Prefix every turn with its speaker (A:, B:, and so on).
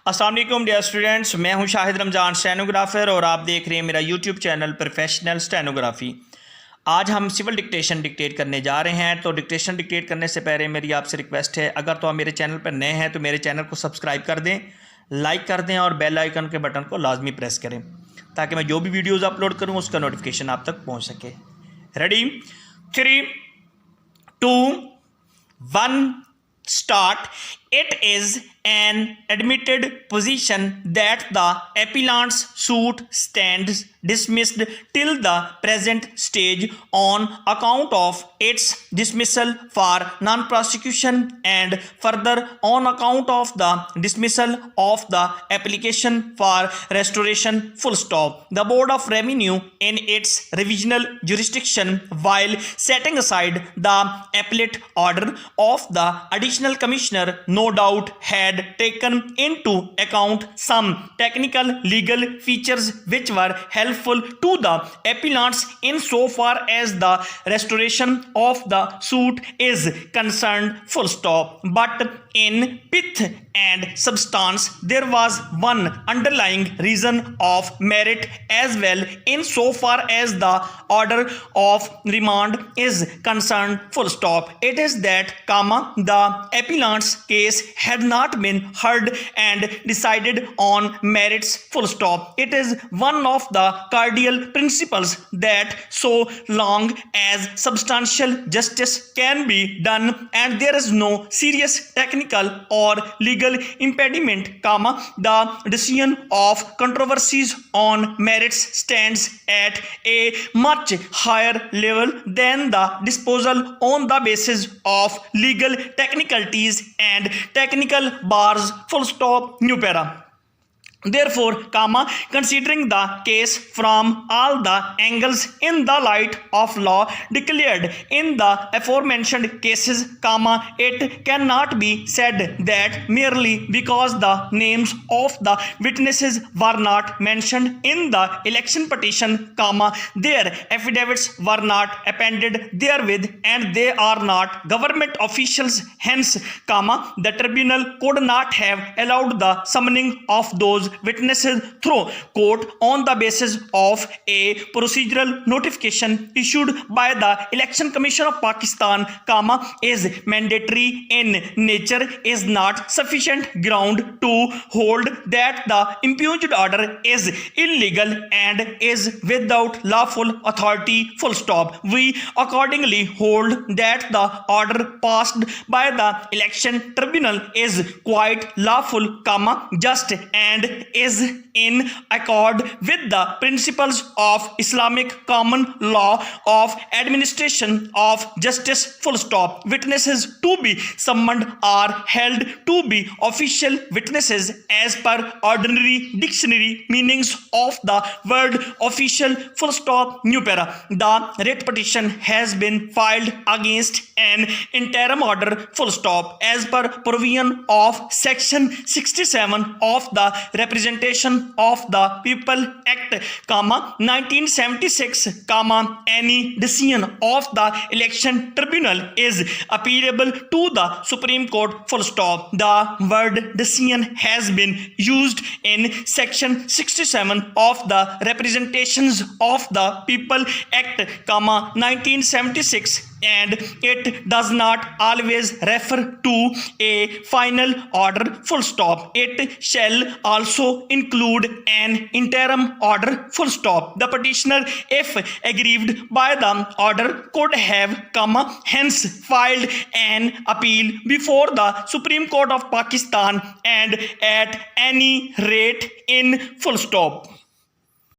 A: अस्सलाम वालेकुम dear students, मैं हूं शाहिद रमज़ान स्टेनोग्राफर और आप देख रहे हैं मेरा यूट्यूब चैनल प्रोफेशनल स्टेनोग्राफी। आज हम सिविल डिक्टेशन डिक्टेट करने जा रहे हैं। तो डिक्टेशन डिक्टेट करने से पहले मेरी आपसे रिक्वेस्ट है, अगर तो आप मेरे चैनल पर नए हैं तो मेरे चैनल को सब्सक्राइब कर दें, लाइक कर दें और बेल आइकन के बटन को लाजमी प्रेस करें ताकि मैं जो भी वीडियोज़ अपलोड करूँ उसका नोटिफिकेशन आप तक पहुँच सके। Ready, 3, 2, 1, start. It is an admitted position that the appellant's suit stands dismissed till the present stage on account of its dismissal for non-prosecution and further on account of the dismissal of the application for restoration full stop. The Board of Revenue in its revisional jurisdiction, while setting aside the appellate order of the additional commissioner, no doubt had taken into account some technical legal features which were helpful to the appellants in so far as the restoration of the suit is concerned, full stop. But in pith and substance there was one underlying reason of merit as well in so far as the order of remand is concerned, full stop. It is that, the appellant's case had not been heard and decided on merits, full stop. It is one of the cardinal principles that so long as substantial justice can be done and there is no serious technical or legal impediment, the decision of controversies on merits stands at a much higher level than the disposal on the basis of legal technicalities and technical bars, full stop, new para. Therefore, considering the case from all the angles in the light of law declared in the aforementioned cases, it cannot be said that merely because the names of the witnesses were not mentioned in the election petition, their affidavits were not appended therewith and they are not government officials, hence, the tribunal could not have allowed the summoning of those witnesses through court on the basis of a procedural notification issued by the Election Commission of Pakistan, is mandatory in nature, is not sufficient ground to hold that the impugned order is illegal and is without lawful authority, full stop. We accordingly hold that the order passed by the election tribunal is quite lawful, just and is in accord with the principles of Islamic common law of administration of justice, full stop. Witnesses to be summoned are held to be official witnesses as per ordinary dictionary meanings of the word official, full stop, new para. The writ petition has been filed against an interim order, full stop, as per provision of section 67 of the Representation of the People Act, 1976, any decision of the election tribunal is appealable to the Supreme Court, full stop. The word decision has been used in section 67 of the Representations of the People Act, 1976, and it does not always refer to a final order, full stop. It shall also include an interim order, full stop. The petitioner, if aggrieved by the order, could have, hence filed an appeal before the Supreme Court of Pakistan and at any rate in, full stop.